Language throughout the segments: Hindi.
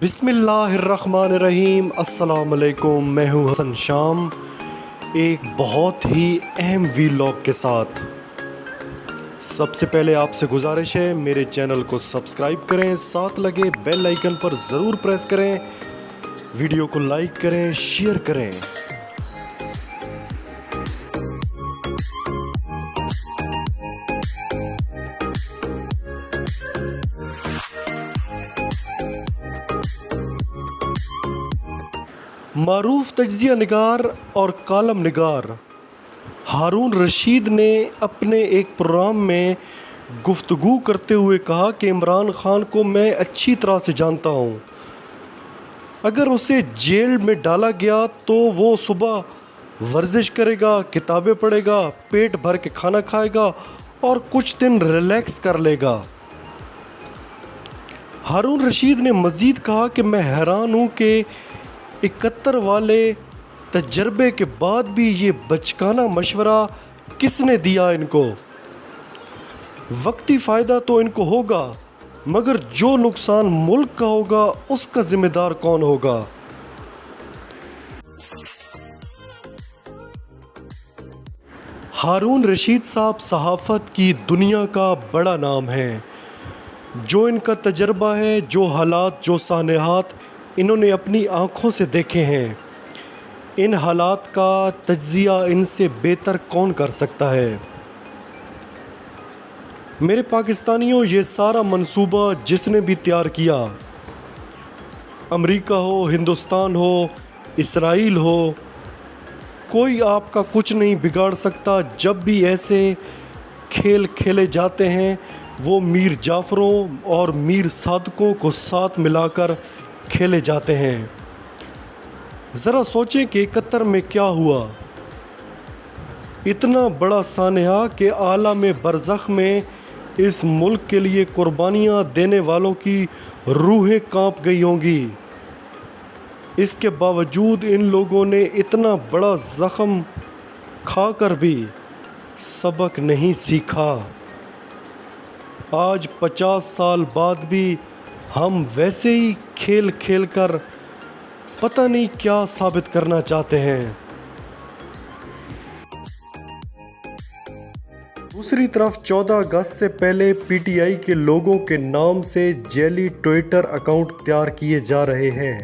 बिस्मिल्लाहिर्रहमानिर्रहीम। अस्सलाम वालेकुम। मैं हूँ हसन शाम, एक बहुत ही अहम वीलॉग के साथ। सबसे पहले आपसे गुजारिश है, मेरे चैनल को सब्सक्राइब करें, साथ लगे बेल आइकन पर ज़रूर प्रेस करें, वीडियो को लाइक करें, शेयर करें। मारूफ तज्ज़िया निगार और कालम निगार हारून रशीद ने अपने एक प्रोग्राम में गुफ्तगू करते हुए कहा कि इमरान खान को मैं अच्छी तरह से जानता हूँ। अगर उसे जेल में डाला गया तो वो सुबह वर्जिश करेगा, किताबें पढ़ेगा, पेट भर के खाना खाएगा और कुछ दिन रिलैक्स कर लेगा। हारून रशीद ने मज़ीद कहा कि मैं हैरान हूँ कि 71 वाले तजर्बे के बाद भी ये बचकाना मशवरा किसने दिया इनको। वक्ती फ़ायदा तो इनको होगा, मगर जो नुकसान मुल्क का होगा उसका ज़िम्मेदार कौन होगा। हारून रशीद साहब सहाफ़त की दुनिया का बड़ा नाम है। जो इनका तजर्बा है, जो हालात, जो सानेहात इन्होंने अपनी आँखों से देखे हैं, इन हालात का तज्ज़िया इनसे बेहतर कौन कर सकता है। मेरे पाकिस्तानियों, ये सारा मंसूबा जिसने भी तैयार किया, अमेरिका हो, हिंदुस्तान हो, इसराइल हो, कोई आपका कुछ नहीं बिगाड़ सकता। जब भी ऐसे खेल खेले जाते हैं, वो मीर जाफ़रों और मीर सादकों को साथ मिलाकर खेले जाते हैं। ज़रा सोचें कि 71 में क्या हुआ। इतना बड़ा सानहा कि आलम बरज़ख में इस मुल्क के लिए कुर्बानियाँ देने वालों की रूहें कांप गई होंगी। इसके बावजूद इन लोगों ने इतना बड़ा ज़ख्म खाकर भी सबक नहीं सीखा। आज 50 साल बाद भी हम वैसे ही खेल खेल कर पता नहीं क्या साबित करना चाहते हैं। दूसरी तरफ 14 अगस्त से पहले पीटीआई के लोगों के नाम से जेली ट्विटर अकाउंट तैयार किए जा रहे हैं।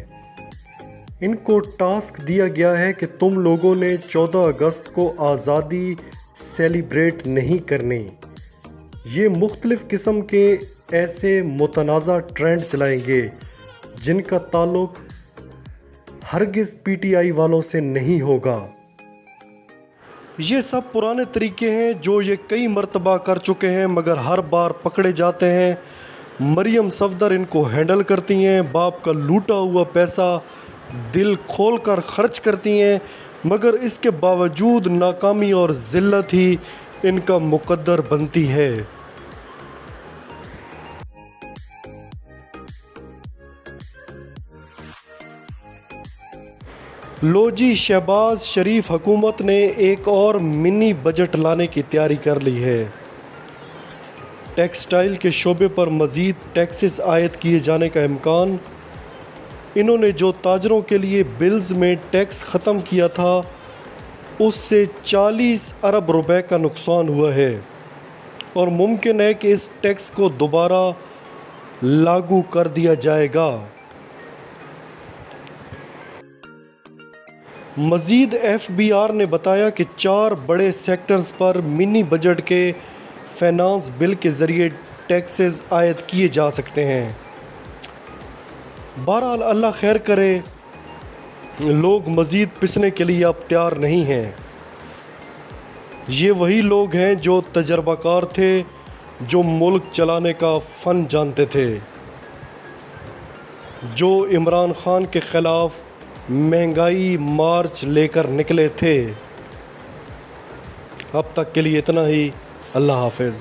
इनको टास्क दिया गया है कि तुम लोगों ने 14 अगस्त को आज़ादी सेलिब्रेट नहीं करनी। ये मुख्तलिफ़ किस्म के ऐसे मुतनाज़ा ट्रेंड चलाएंगे जिनका ताल्लुक हरगिज़ पीटीआई वालों से नहीं होगा। ये सब पुराने तरीके हैं जो ये कई मर्तबा कर चुके हैं, मगर हर बार पकड़े जाते हैं। मरियम सफदर इनको हैंडल करती हैं, बाप का लूटा हुआ पैसा दिल खोल कर ख़र्च करती हैं, मगर इसके बावजूद नाकामी और ज़िल्लत ही इनका मुकद्दर बनती है। लो जी, शहबाज शरीफ हुकूमत ने एक और मिनी बजट लाने की तैयारी कर ली है। टेक्सटाइल के शोबे पर मज़ीद टैक्सेस आयद किए जाने का इम्कान। इन्होंने जो ताजरों के लिए बिल्स में टैक्स ख़त्म किया था, उससे 40 अरब रुपए का नुकसान हुआ है और मुमकिन है कि इस टैक्स को दोबारा लागू कर दिया जाएगा। मज़ीद FBR ने बताया कि 4 बड़े सेक्टर्स पर मिनी बजट के फाइनेंस बिल के ज़रिए टैक्सेस आयद किए जा सकते हैं। बहरहाल अल्लाह खैर करे, लोग मज़ीद पिसने के लिए अब तैयार नहीं हैं। ये वही लोग हैं जो तजर्बाकार थे, जो मुल्क चलाने का फ़न जानते थे, जो इमरान खान के ख़िलाफ़ महंगाई मार्च लेकर निकले थे। अब तक के लिए इतना ही। अल्लाह हाफ़िज़।